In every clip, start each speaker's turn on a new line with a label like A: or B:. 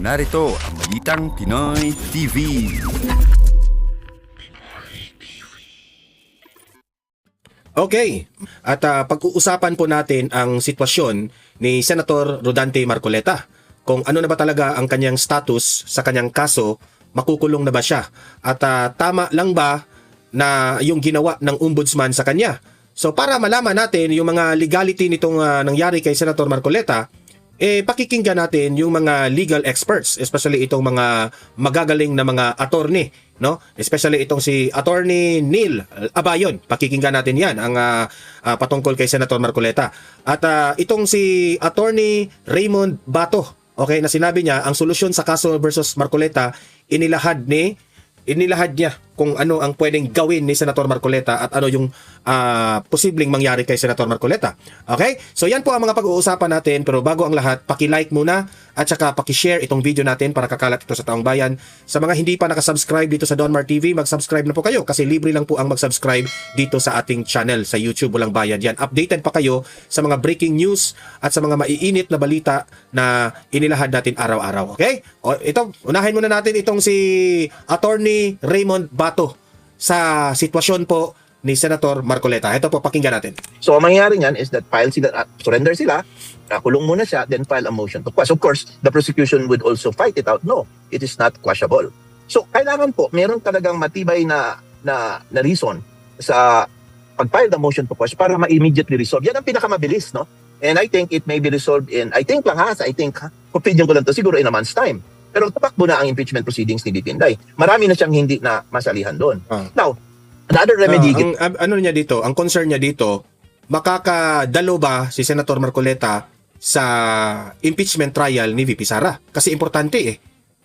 A: Narito ang Balitang Pinoy TV.
B: Okay, at pag-uusapan po natin ang sitwasyon ni Senator Rodante Marcoleta. Kung ano na ba talaga ang kanyang status sa kanyang kaso, makukulong na ba siya? At tama lang ba na yung ginawa ng ombudsman sa kanya? So para malaman natin yung mga legality nitong nangyari kay Senator Marcoleta, pakikinggan natin yung mga legal experts, especially itong mga magagaling na mga attorney, no? Especially itong si Attorney Neil Abayon. Pakikinggan natin 'yan ang patungkol kay Senator Marcoleta. At itong si Attorney Raymond Bato, okay, na sinabi niya ang solusyon sa kaso versus Marcoleta, inilahad niya kung ano ang pwedeng gawin ni Senator Marcoleta at ano yung posibleng mangyari kay Senator Marcoleta. Okay? So yan po ang mga pag-uusapan natin, pero bago ang lahat, paki-like muna at saka paki-share itong video natin para kakalat ito sa taong bayan. Sa mga hindi pa nakasubscribe dito sa Donmar TV, mag-subscribe na po kayo kasi libre lang po ang mag-subscribe dito sa ating channel sa YouTube, walang bayad yan. Updated pa kayo sa mga breaking news at sa mga maiinit na balita na inilahad natin araw-araw. Okay? O, ito, unahin muna natin itong si Attorney Raymond Bato sa sitwasyon po ni Senator Marcoleta. Ito po, pakinggan natin.
C: So, ang mangyayari niyan is that surrender sila, kulong muna siya, then file a motion to quash. Of course, the prosecution would also fight it out. No, it is not quashable. So, kailangan po, meron talagang matibay na reason sa pag-file the motion to quash para ma-immediately resolve. Yan ang pinakamabilis, no? And I think it may be resolved in, opinion ko lang to, siguro in a month's time. Pero tatakbo na ang impeachment proceedings ni BP Inday. Marami na siyang hindi na masalihan doon. Now, another remedy...
B: ang concern niya dito, makakadalo ba si Senator Marcoleta sa impeachment trial ni VP Sara? Kasi importante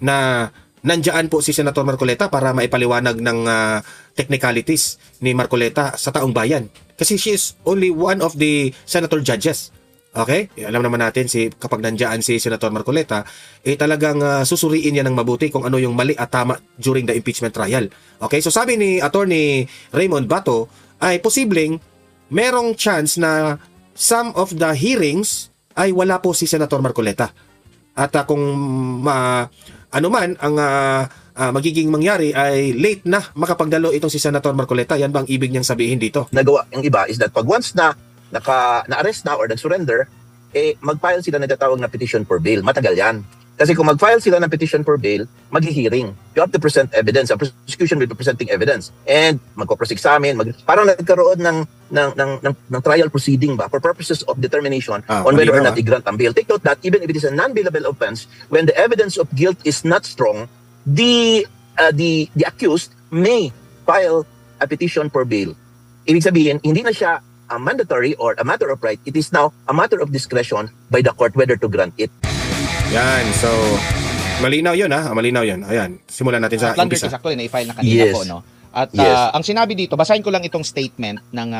B: na nandiyan po si Senator Marcoleta para maipaliwanag ng technicalities ni Marcoleta sa taong bayan. Kasi she is only one of the senator judges. Okay? Alam naman natin kapag nandiyan si Senator Marcoleta, talagang susuriin niya ng mabuti kung ano yung mali at tama during the impeachment trial. Okay? So sabi ni Attorney Raymond Bato ay posibleng merong chance na some of the hearings ay wala po si Senator Marcoleta. At kung ano man ang magiging mangyari ay late na makapagdalo itong si Senator Marcoleta. Yan bang ibig niyang sabihin dito?
C: Nagawa yung iba is that pag once na na-arrest na or nag-surrender, mag-file sila ng tatawag na petition for bail. Matagal yan. Kasi kung mag-file sila ng petition for bail, mag-hearing. You have to present evidence. A prosecution will be presenting evidence. And magpo-cross-examine. Parang nagkaroon ng trial proceeding ba for purposes of determination on whether or not i-grant ang bail. Take note that even if it is a non-bailable offense, when the evidence of guilt is not strong, the accused may file a petition for bail. Ibig sabihin, hindi na siya a mandatory or a matter of right, it is now a matter of discretion by the court whether to grant it.
B: Yan, so malinaw yun malinaw yun. Ayan, simulan natin sa umpisa.
D: Actually, na-file na kanina
C: Yes.
D: po, no? At
C: Yes.
D: ang sinabi dito, basahin ko lang itong statement ng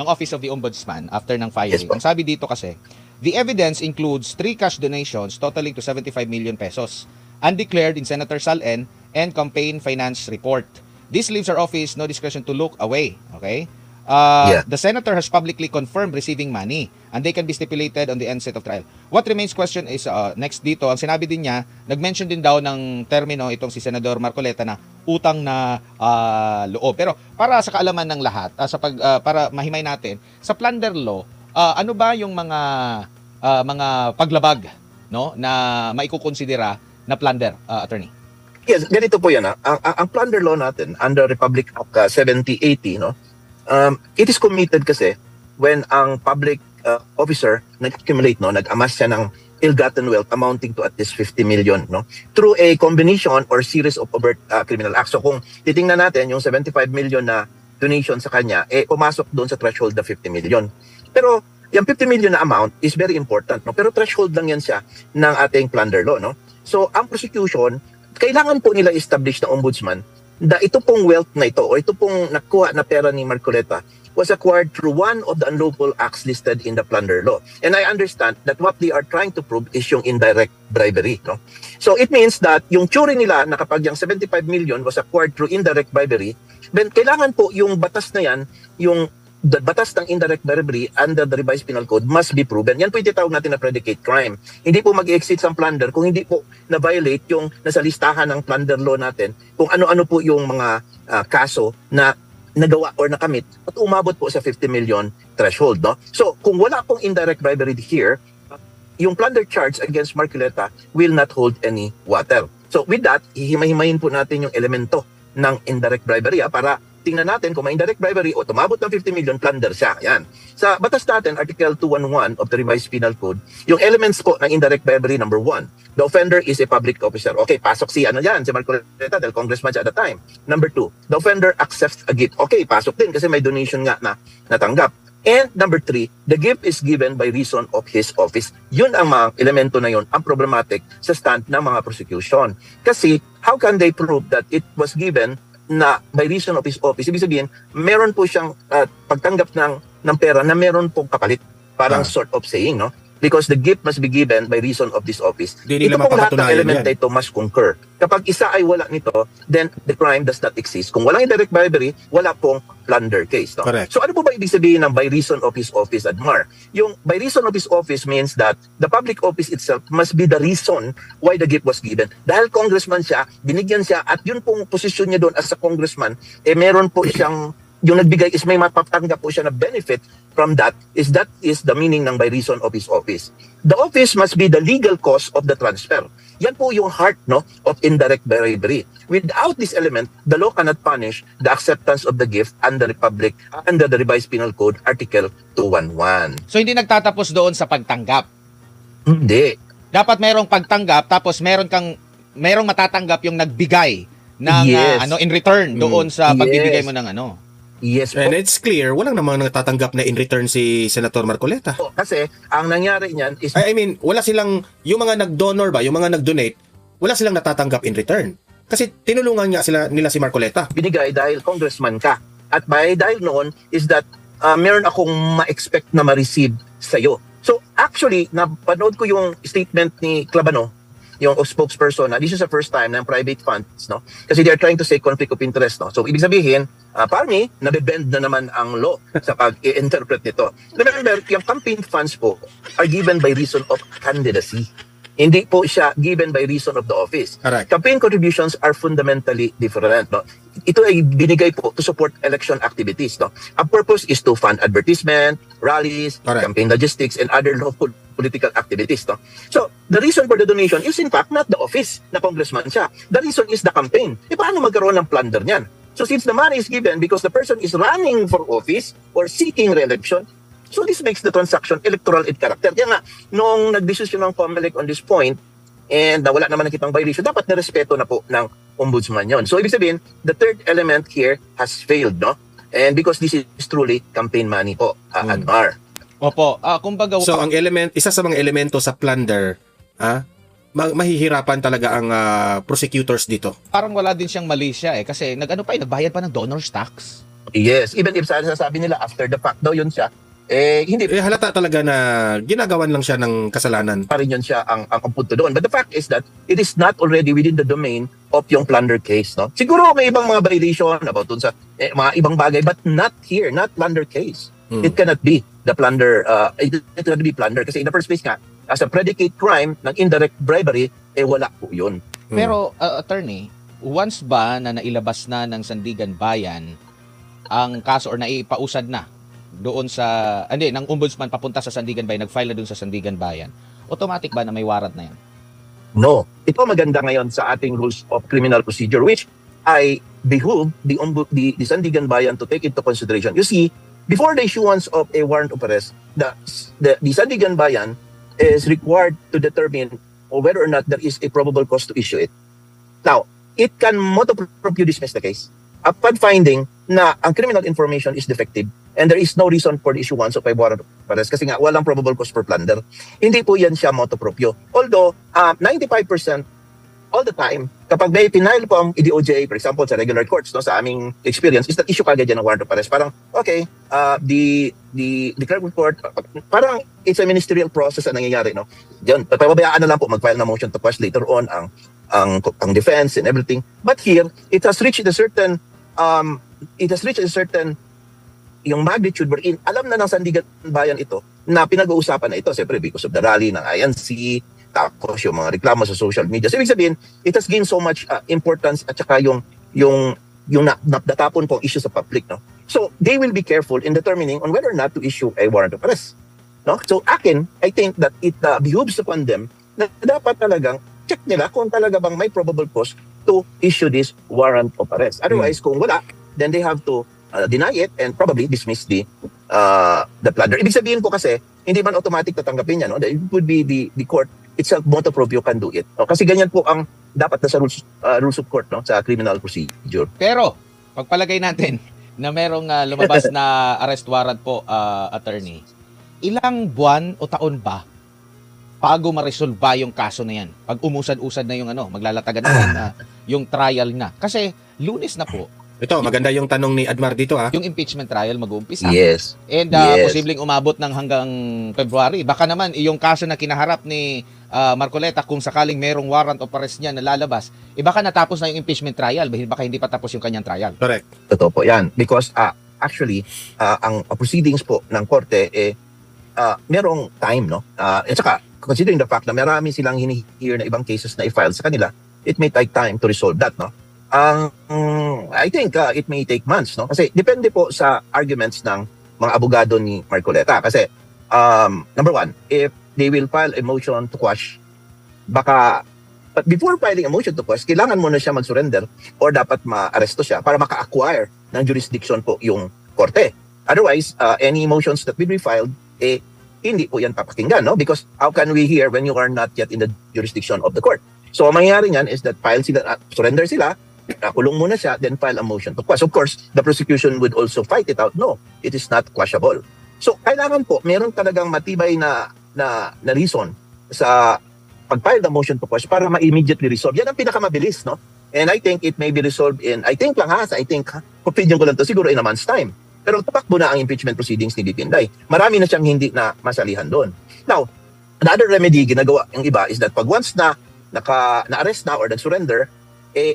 D: Office of the Ombudsman after ng filing.
C: Yes, po.
D: Ang sabi dito kasi, the evidence includes 3 cash donations totaling to 75 million pesos, undeclared in Senator Sal-en and campaign finance report. This leaves our office no discretion to look away. Okay? The senator has publicly confirmed receiving money and they can be stipulated on the onset of trial. What remains question is, next dito, ang sinabi din niya, nag-mention din daw ng termino itong si Senador Marcoleta na utang na loob. Pero para sa kaalaman ng lahat, para mahimay natin, sa plunder law, ano ba yung mga paglabag, no, na maikukonsidera na plunder, attorney?
C: Yes, ganito po yan. Ang plunder law natin under Republic Act 7080, no? It is committed kasi when ang public officer nag-accumulate, no, nag-amass siya ng ill-gotten wealth amounting to at least 50 million, no, through a combination or series of overt criminal acts. So kung titingnan natin yung 75 million na donation sa kanya, pumasok doon sa threshold na 50 million. Pero yung 50 million na amount is very important, no? Pero threshold lang yan siya ng ating plunder law, no? So ang prosecution, kailangan po nila establish na ombudsman na ito pong wealth na ito o ito pong nakuha na pera ni Marcoleta was acquired through one of the unlawful acts listed in the plunder law. And I understand that what they are trying to prove is yung indirect bribery, no? So it means that yung theory nila na kapag yung 75 million was acquired through indirect bribery, then kailangan po yung batas na yan, yung the batas ng indirect bribery under the revised penal code must be proven. Yan po yung tinatawag natin na predicate crime. Hindi po mag-exit sa plunder kung hindi po na-violate yung nasa listahan ng plunder law natin kung ano-ano po yung mga kaso na nagawa or nakamit at umabot po sa 50 million threshold. No? So kung wala pong indirect bribery here, yung plunder charge against Marcoleta will not hold any water. So with that, hihimay-himayin po natin yung elemento ng indirect bribery para tingnan natin kung may indirect bribery o tumabot ng 50 million, plunder siya. Yan. Sa batas natin, Article 211 of the Revised Penal Code, yung elements po ng indirect bribery, number 1, the offender is a public officer. Okay, pasok si si Marcoleta dahil congressman siya at the time. Number 2, the offender accepts a gift. Okay, pasok din kasi may donation nga na natanggap. And number 3, the gift is given by reason of his office. Yun ang mga elemento na yun, ang problematic sa stand ng mga prosecution. Kasi, how can they prove that it was given na by reason of his office? Ibig sabihin, meron po siyang pagtanggap ng pera na meron pong kapalit. Parang sort of saying, no? Because the gift must be given by reason of this office. Ito pong lahat ng element na ito must concur. Kapag isa ay wala nito, then the crime does not exist. Kung walang indirect bribery, wala pong plunder case. No? So ano po ba ibig sabihin ng by reason of his office, Admar? Yung by reason of his office means that the public office itself must be the reason why the gift was given. Dahil congressman siya, binigyan siya, at yun pong posisyon niya doon as a congressman, meron po siyang yung nagbigay is may mapatanggap po siya na benefit from that is the meaning ng by reason of his office. The office must be the legal cause of the transfer. Yan po yung heart of indirect bribery. Without this element, the law cannot punish the acceptance of the gift under the Revised Penal Code Article 211.
D: So hindi nagtatapos doon sa pagtanggap?
C: Hindi.
D: Dapat merong pagtanggap tapos merong matatanggap yung nagbigay ng in return doon sa pagbibigay mo ng
C: Yes po.
B: And it's clear, walang namang natatanggap na in return si Senator Marcoleta.
C: Kasi ang nangyari niyan is
B: I mean, wala silang, yung mga nag-donor ba, yung mga nag-donate, wala silang natatanggap in return. Kasi tinulungan nga nila si Marcoleta.
C: Binigay dahil congressman ka. At dahil noon is that meron akong ma-expect na ma-receive sa'yo. So actually, napanood ko yung statement ni Clabano, yung spokesperson, na this is the first time ng private funds, no? Kasi they are trying to say conflict of interest, no? So ibig sabihin, para me, nabibend na naman ang law sa pag-i-interpret nito. Remember, yung campaign funds po are given by reason of candidacy. Hindi po siya given by reason of the office.
B: Correct.
C: Campaign contributions are fundamentally different, no? Ito ay binigay po to support election activities, no? Ang purpose is to fund advertisement, rallies,
B: Correct.
C: campaign logistics, and other lawful political activities, no? So, the reason for the donation is in fact not the office na congressman siya. The reason is the campaign. Paano magkaroon ng plunder niyan? So, since the money is given because the person is running for office or seeking re-election, so this makes the transaction electoral in character. Kaya nga, nung nag-decision ng COMELEC on this point, and wala naman nakitang violation, dapat nirespeto na po ng ombudsman yon. So, ibig sabihin, the third element here has failed, no? And because this is truly campaign money po, Admar.
D: Opo, kumbaga...
B: So, isa sa mga elemento sa plunder, mahihirapan talaga ang prosecutors dito.
D: Parang wala din siyang mali siya kasi nagbayad pa ng donor's tax.
C: Yes, even if sasabi nila after the fact daw yun siya, hindi
B: halata talaga na ginagawan lang siya ng kasalanan.
C: pa rin yun siya ang punto doon. But the fact is that it is not already within the domain of yung plunder case, no? Siguro may ibang mga violation about dun sa mga ibang bagay, but not here, not plunder case. It cannot be the plunder, it cannot be plunder kasi in the first place nga, as a predicate crime ng indirect bribery, wala po yun.
D: Pero, attorney, once ba na nailabas na ng Sandigan Bayan ang kaso or naipausad na doon sa, ng ombudsman papunta sa Sandigan Bayan, nag-file na doon sa Sandigan Bayan, automatic ba na may warrant na yan?
C: No. Ito maganda ngayon sa ating rules of criminal procedure, which I behoove the Sandigan Bayan to take into consideration. You see, before the issuance of a warrant of arrest, the Sandigan Bayan is required to determine whether or not there is a probable cause to issue it. Now, it can motu proprio dismiss the case upon finding na ang criminal information is defective and there is no reason for the issuance of a warrant of arrest kasi nga walang probable cause for plunder. Hindi po yan siya motu proprio. Although, 95% all the time, kapag may pinile po ang DOJ, for example, sa regular courts, no, sa aming experience, is that issue kagad yan ng warrant of arrest. Parang, okay, the clerk report, parang it's a ministerial process na nangyayari, no? Diyan, papabayaan na lang po mag-file na motion to quash later on ang defense and everything. But here, it has reached a certain yung magnitude wherein alam na ng Sandigan Bayan ito na pinag-uusapan na ito, siyempre because of the rally ng INC, tapos yung mga reklamo sa social media. So, ibig sabihin, it has gained so much importance at saka yung natapon pong issue sa public, no? So, they will be careful in determining on whether or not to issue a warrant of arrest. No? So, I think that it behooves upon them na dapat talagang check nila kung talaga bang may probable cause to issue this warrant of arrest. Otherwise, kung wala, then they have to deny it and probably dismiss the plunder. Ibig sabihin po kasi, hindi man automatic tatanggapin niya, no? It would be the court itself, motu proprio can do it. No? Kasi ganyan po ang dapat na sa rules of court, no? Sa criminal procedure.
D: Pero, pagpalagay natin na merong lumabas na arrest warrant po, attorney, ilang buwan o taon ba bago ma-resolve yung kaso na yan? Pag umusad-usad na yung maglalatagan na yung trial na. Kasi Lunes na po.
B: Ito, maganda yung tanong ni Admar dito ha.
D: Yung impeachment trial mag-uumpisa.
C: Yes.
D: And
C: Yes.
D: posibleng umabot ng hanggang February. Baka naman yung kaso na kinaharap ni Marcoleta, kung sakaling merong warrant of arrest niya na lalabas, baka natapos na yung impeachment trial, baka hindi pa tapos yung kanyang trial.
B: Correct.
C: Totoo po yan. Because actually, ang proceedings po ng korte, merong time, no? At saka, considering the fact na marami silang hini-hear na ibang cases na i-file sa kanila, it may take time to resolve that, no? I think it may take months, no? Kasi depende po sa arguments ng mga abogado ni Marcoleta. Kasi, number one, if they will file a motion to quash, but before filing a motion to quash, kailangan muna siya mag-surrender or dapat ma-aresto siya para maka-acquire ng jurisdiction po yung korte. Otherwise, any motions that will be filed, hindi po yan papakinggan, no? Because how can we hear when you are not yet in the jurisdiction of the court? So, ang mangyayari niyan is that surrender sila, kulong muna siya, then file a motion to quash. Of course, the prosecution would also fight it out. No, it is not quashable. So, kailangan po, meron talagang matibay na reason sa pag-file the motion to quash para ma-immediately resolve. Yan ang pinakamabilis, no? And I think it may be resolved opinion ko lang to, siguro in a month's time. Pero tatakbo na ang impeachment proceedings ni VP Inday. Marami na siyang hindi na masalihan doon. Now, another remedy ginagawa yung iba is that pag once na na-arrest na or nag-surrender,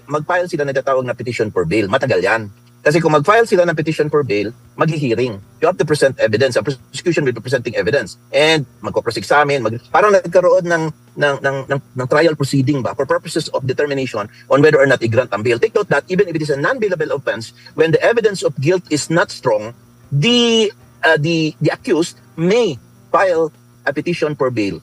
C: mag-file sila ng tatawag na petition for bail. Matagal yan. Kasi kung mag-file sila ng petition for bail, mag-hearing. You have to present evidence. Ang prosecution will be presenting evidence. And magpo-cross-examine. Parang nagkaroon ng trial proceeding ba for purposes of determination on whether or not i-grant ang bail. Take note that even if it is a non-bailable offense, when the evidence of guilt is not strong, the accused may file a petition for bail.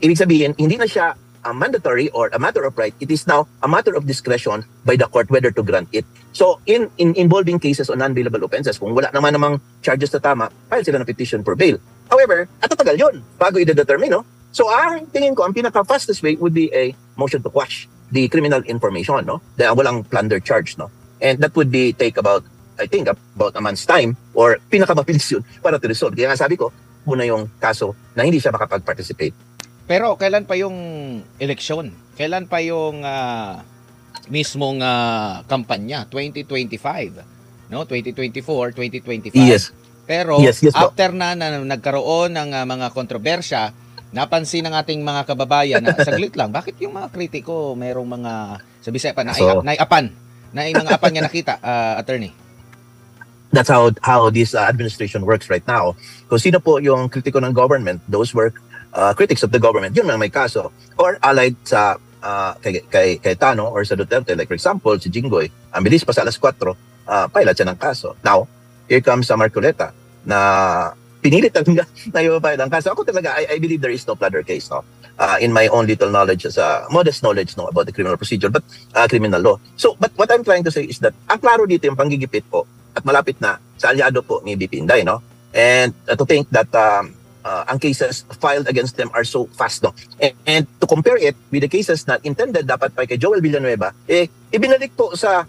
C: Ibig sabihin, hindi na siya mandatory or a matter of right, it is now a matter of discretion by the court whether to grant it. So, in involving cases on non-bailable offenses, kung wala naman namang charges na tama, file sila ng petition for bail. However, tatagal yun bago i-determine, no? So, ang tingin ko, ang pinaka-fastest way would be a motion to quash the criminal information, no? Dahil walang plunder charge, no? And that would be take about a month's time or pinaka-mabilis yun para to resolve. Kaya nga sabi ko, muna yung kaso na hindi siya makapag-participate.
D: Pero kailan pa yung eleksyon? Kailan pa yung mismong kampanya? 2025, no? 2024, 2025.
C: Yes.
D: Pero
C: yes, po.
D: after na nagkaroon ng mga kontrobersya, napansin ng ating mga kababayan na saglit lang, bakit yung mga kritiko merong mga sabi-sepa na naiapan niya nakita, attorney?
C: That's how this administration works right now. Kung sino po yung kritiko ng government, those were critics of the government, yun ang may kaso. Or allied sa kay Tano or sa Duterte, like for example, si Jinggoy, ang bilis pa sa alas 4, pilot siya ng kaso. Now, here comes Marcoleta na pinilit na i-file ang kaso. Ako talaga, I believe there is no plunder case, no? In my own little knowledge, modest knowledge, no, about the criminal procedure, but criminal law. So, but what I'm trying to say is that ang klaro dito yung panggigipit po at malapit na sa alyado po ni VP Inday, no? And to think that ang cases filed against them are so fast, no? And to compare it with the cases na intended dapat pa kay Joel Villanueva, ibinalik po sa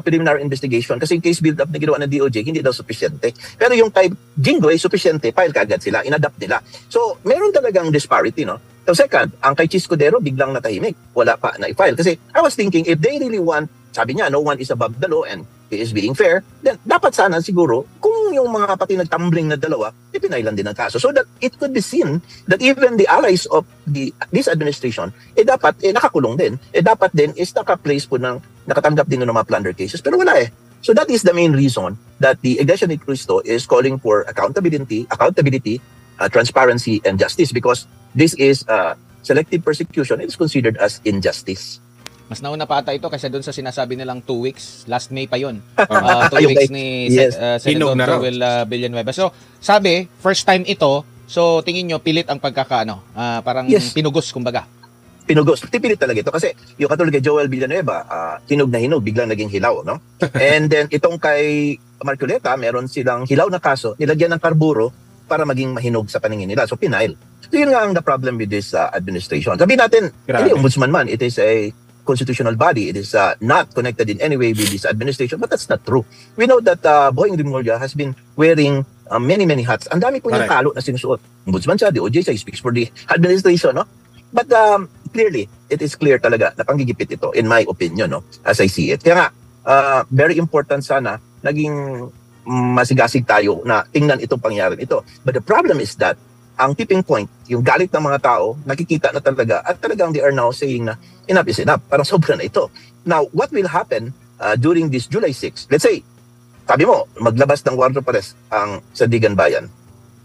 C: preliminary investigation kasi yung case build-up na ginawa ng DOJ, hindi daw sufisyente. Pero yung kay Jinggoy, sufisyente, file kaagad sila, inadapt nila. So, meron talagang disparity, no? So, second, ang kay Chis Cudero, biglang natahimik. Wala pa na i-file. Kasi I was thinking, if they really want, sabi niya, no one is above the law and he is being fair, then dapat sana siguro, kung yung mga pati nagtumbling na dalawa, pinailan din ang kaso. So that it could be seen that even the allies of this administration, dapat nakakulong din. Dapat din is naka-place po ng nakatanggap din ng mga plunder cases. Pero wala So that is the main reason that the Iglesia ni Cristo is calling for accountability, transparency, and justice, because this is selective persecution. It is considered as injustice.
D: Mas nauna pa ata ito kasi doon sa sinasabi nilang 2 weeks. Last May pa yun. 2
C: Ayun,
D: weeks
C: guys.
D: ni
C: Yes.
D: Senator
B: Hinog na raw.
D: Joel Villanueva. So, sabi, first time ito. So, tingin nyo, pilit ang parang
C: Yes.
D: pinugos, kumbaga.
C: Pinugos. Tipilit talaga ito. Kasi yung katulad kay Joel Villanueva, hinog na hinog, biglang naging hilaw, no? And then itong kay Marcoleta, meron silang hilaw na kaso, nilagyan ng karburo para maging mahinog sa paningin nila. So, pinail. So, yun nga ang the problem with this administration. Sabihin natin,
B: Grabe.
C: hindi ombudsman man, it is a constitutional body. It is not connected in any way with this administration, but that's not true. We know that Boying Rimulya has been wearing many hats. Ang dami po niyang
B: Correct.
C: kalo na sinusuot. Ombudsman siya, DOJ siya, he speaks for the administration, no? But clearly, it is clear talaga na panggigipit ito, in my opinion, no? As I see it. Kaya nga, very important sana, naging masigasig tayo na tingnan itong pangyayari ito. But the problem is that, ang tipping point, yung galit ng mga tao, nakikita na talaga, at talagang they are now saying na enough is enough, parang sobra na ito. Now, what will happen during this July 6? Let's say, sabi mo, maglabas ng warrant of arrest ang Sandigan Bayan.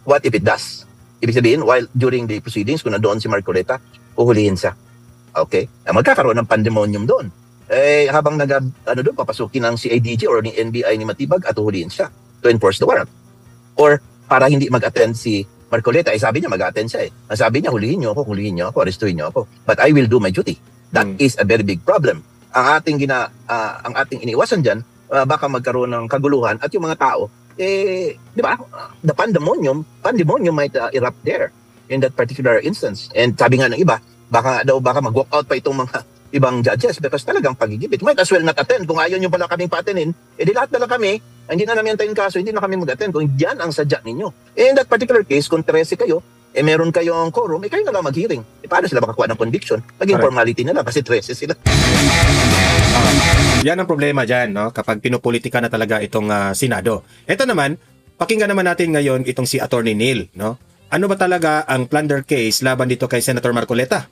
C: What if it does? Ibig sabihin, while during the proceedings, kung nandoon si Marcoleta, uhulihin siya. Okay? Magkakaroon ng pandemonium doon. Habang doon, papasukin ng CIDG or ng NBI ni Matibag at uhulihin siya to enforce the warrant. Or, para hindi mag-attend si Marcoleta, sabi niya mag-attend siya. Ang sabi niya, hulihin niyo ako, arestuhin niyo ako. But I will do my duty. That is a very big problem. Ang ating iniwasan diyan, baka magkaroon ng kaguluhan at yung mga tao, di ba? The pandemonium might erupt there in that particular instance. And sabi nga ng iba, baka mag-walk out pa itong mga ibang judges because talagang pagigipit. Might as well not attend. Kung ayaw nyo pala kaming pa-attendin, di lahat na lang kami, hindi na namin antayin kaso, hindi na kami mag-attend kung diyan ang sadya ninyo. In that particular case, kung 13 kayo, meron kayong quorum, kayo na lang mag-hearing. Paano sila makakuha ng conviction? Naging
B: Correct.
C: formality na lang kasi 13 sila.
B: Yan ang problema dyan, no? Kapag pinupolitika na talaga itong Senado. Ito naman, pakinggan naman natin ngayon itong si Attorney Neil, no? Ano ba talaga ang plunder case laban dito kay Senator Marcoleta?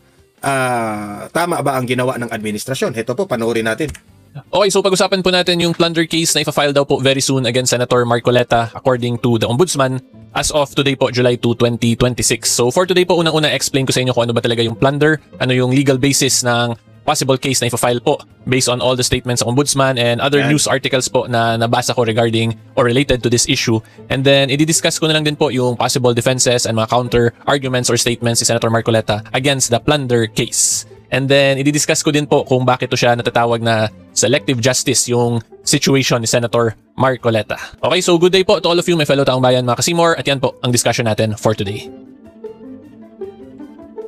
B: Tama ba ang ginawa ng administrasyon? Ito po, panoorin natin.
E: Okay, so pag-usapan po natin yung plunder case na ipa-file daw po very soon against Senator Marcoleta according to the Ombudsman as of today po, July 2, 2026. So for today po, unang-una explain ko sa inyo kung ano ba talaga yung plunder, ano yung legal basis ng possible case na ipa-file po based on all the statements ng Ombudsman and other news articles po na nabasa ko regarding or related to this issue. And then, i-discuss ko na lang din po yung possible defenses and mga counter arguments or statements ni Senator Marcoleta against the plunder case. And then, i-discuss ko din po kung bakit to siya natatawag na selective justice yung situation ni Senator Marcoleta. Okay, so good day po to all of you, my fellow taong bayan, mga kasimor, at yan po ang discussion natin for today.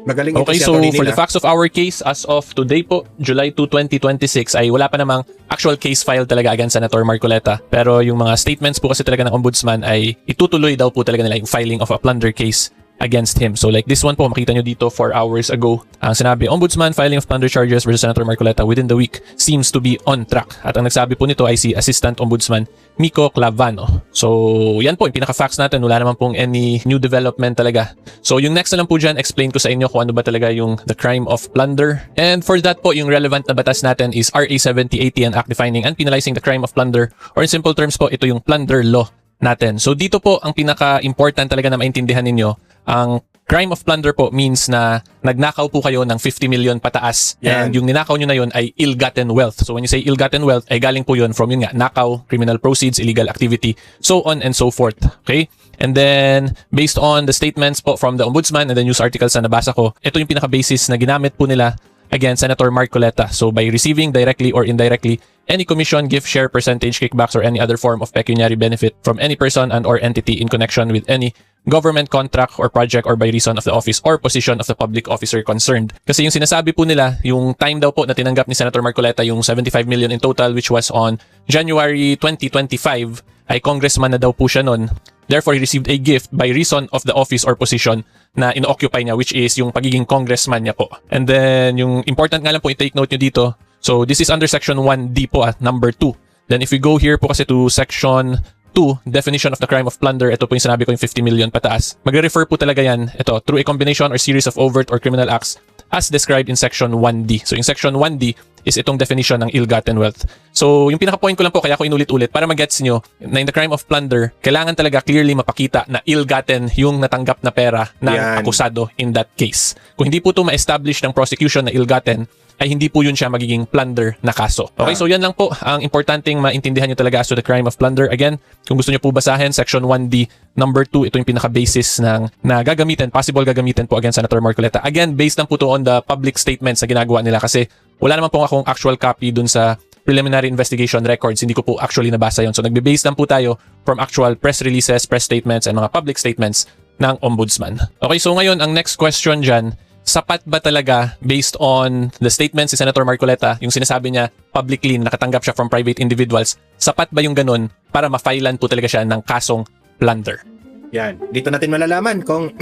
B: Magaling ito
E: Okay,
B: si
E: so
B: Attorney
E: for
B: Neil.
E: the facts of our case, as of today po, July 2, 2026, ay wala pa namang actual case file talaga against Senator Marcoleta. Pero yung mga statements po kasi talaga ng Ombudsman ay itutuloy daw po talaga nila yung filing of a plunder case against him. So like this one po, makita nyo dito 4 hours ago. Ang sinabi, Ombudsman filing of plunder charges versus Senator Marcoleta within the week seems to be on track. At ang nagsabi po nito ay si Assistant Ombudsman Miko Clavano. So yan po, yung pinaka-facts natin. Wala naman pong any new development talaga. So yung next na lang po dyan, explain ko sa inyo kung ano ba talaga yung the crime of plunder. And for that po, yung relevant na batas natin is RA 7080, an act defining and penalizing the crime of plunder. Or in simple terms po, ito yung plunder law natin. So dito po, ang pinaka-important talaga na maintindihan ninyo, ang crime of plunder po means na nagnakaw po kayo ng 50 million pataas.
B: Yan.
E: And yung ninakaw nyo na yun ay ill-gotten wealth. So when you say ill-gotten wealth, ay galing po yun from yun nga, nakaw, criminal proceeds, illegal activity, so on and so forth. Okay? And then, based on the statements po from the Ombudsman and the news articles na nabasa ko, ito yung pinaka-basis na ginamit po nila against Senator Marcoleta. So by receiving directly or indirectly any commission, gift, share, percentage, kickbacks, or any other form of pecuniary benefit from any person and or entity in connection with any government contract or project or by reason of the office or position of the public officer concerned. Kasi yung sinasabi po nila, yung time daw po na tinanggap ni Senator Marcoleta, yung 75 million in total, which was on January 2025, ay congressman na daw po siya nun. Therefore, he received a gift by reason of the office or position na ino-occupy niya, which is yung pagiging congressman niya po. And then, yung important nga lang po, i-take note nyo dito. So, this is under section 1D po, number 2. Then, if we go here po kasi to section 2, definition of the crime of plunder, ito po yung sinabi ko yung 50 million pataas. Magre-refer po talaga yan, ito, through a combination or series of overt or criminal acts as described in section 1D. So, in section 1D, is itong definition ng ill-gotten wealth. So, yung pinaka-point ko lang po, kaya ako inulit-ulit, para mag-gets nyo na in the crime of plunder, kailangan talaga clearly mapakita na ill-gotten yung natanggap na pera ng
B: Yan.
E: akusado in that case. Kung hindi po ito ma-establish ng prosecution na ill-gotten, ay hindi po yun siya magiging plunder na kaso. Okay, so yan lang po ang importanteng maintindihan nyo talaga as to the crime of plunder. Again, kung gusto nyo po basahin, Section 1D, number 2, ito yung pinaka-basis na gagamitin, possible gagamitin po against Senator Marcoleta. Again, based lang po to on the public statements na ginagawa nila kasi wala naman po akong actual copy dun sa preliminary investigation records. Hindi ko po actually nabasa yon. So nagbe-base lang po tayo from actual press releases, press statements, and mga public statements ng Ombudsman. Okay, so ngayon, ang next question dyan, sapat ba talaga based on the statements si Senator Marcoleta, yung sinasabi niya publicly na nakatanggap siya from private individuals, sapat ba yung ganun para ma-filean po talaga siya ng kasong plunder?
B: Yan. Dito natin malalaman kung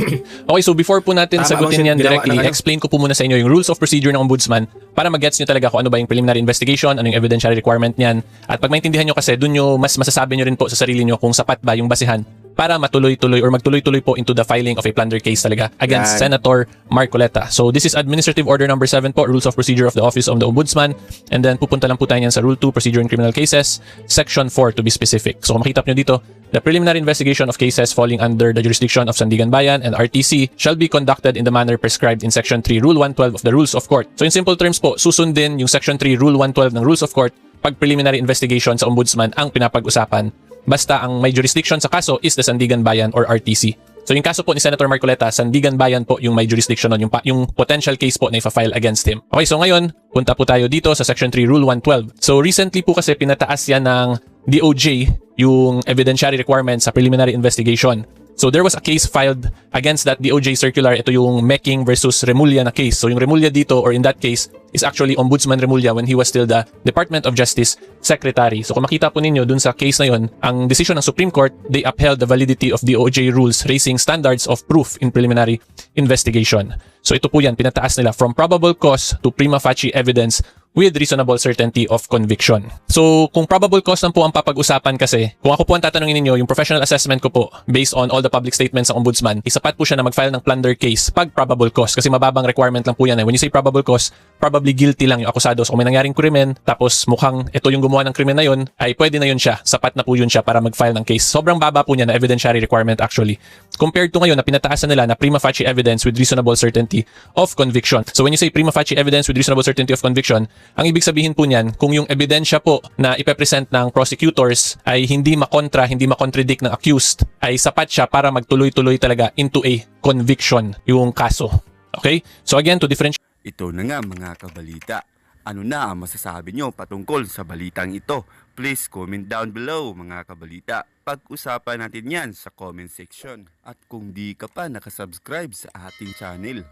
E: Okay, so before po natin
B: Tama
E: sagutin
B: bang
E: yan
B: ginawa
E: directly,
B: ng ano?
E: explain ko po muna sa inyo yung rules of procedure ng Ombudsman para mag-gets nyo talaga kung ano ba yung preliminary investigation, ano yung evidentiary requirement niyan. At pag maintindihan nyo kasi, dun nyo mas masasabi nyo rin po sa sarili nyo kung sapat ba yung basihan para matuloy-tuloy or magtuloy-tuloy po into the filing of a plunder case talaga against
B: Yan.
E: Senator Marcoleta. So this is Administrative Order number 7 po, Rules of Procedure of the Office of the Ombudsman. And then pupunta lang po tayo yan sa Rule 2, Procedure in Criminal Cases, Section 4 to be specific. So kung makita nyo dito, the preliminary investigation of cases falling under the jurisdiction of Sandigan Bayan and RTC shall be conducted in the manner prescribed in Section 3, Rule 112 of the Rules of Court. So in simple terms po, susundin yung Section 3, Rule 112 ng Rules of Court pag preliminary investigation sa Ombudsman ang pinapag-usapan. Basta ang may jurisdiction sa kaso is the Sandigan Bayan or RTC. So yung kaso po ni Senator Marcoleta, Sandigan Bayan po yung may jurisdiction nun, yung potential case po na ifa-file against him. Okay, so ngayon, punta po tayo dito sa Section 3, Rule 112. So recently po kasi pinataas yan ng DOJ yung evidentiary requirements sa preliminary investigation. So there was a case filed against that DOJ circular. Ito yung Meking versus Remulla na case. So yung Remulla dito, or in that case, is actually Ombudsman Remulla when he was still the Department of Justice Secretary. So kung makita po ninyo dun sa case na yun, ang decision ng Supreme Court, they upheld the validity of DOJ rules raising standards of proof in preliminary investigation. So ito po yan, pinataas nila from probable cause to prima facie evidence with reasonable certainty of conviction. So, kung probable cause lang po ang papag-usapan kasi, kung ako po ang tatanungin ninyo, yung professional assessment ko po, based on all the public statements ng Ombudsman, isapat po siya na mag-file ng plunder case pag probable cause. Kasi mababang requirement lang po yan. When you say probable cause, probably guilty lang yung akusado. So, kung may nangyaring krimen, tapos mukhang ito yung gumawa ng krimen na yun, ay pwede na yun siya. Sapat na po yun siya para mag-file ng case. Sobrang baba po niya na evidentiary requirement actually. Compared to ngayon na pinataasan nila na prima facie evidence with reasonable certainty of conviction. So, when you say prima facie evidence with reasonable certainty of conviction, ang ibig sabihin po niyan, kung yung ebidensya po na ipepresent ng prosecutors ay hindi makontra, hindi makontradict ng accused, ay sapat siya para magtuloy-tuloy talaga into a conviction yung kaso. Okay? So again, to differentiate.
A: Ito na nga mga kabalita. Ano na ang masasabi nyo patungkol sa balitang ito? Please comment down below mga kabalita. Pag-usapan natin yan sa comment section. At kung di ka pa nakasubscribe sa ating channel,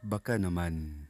A: baka naman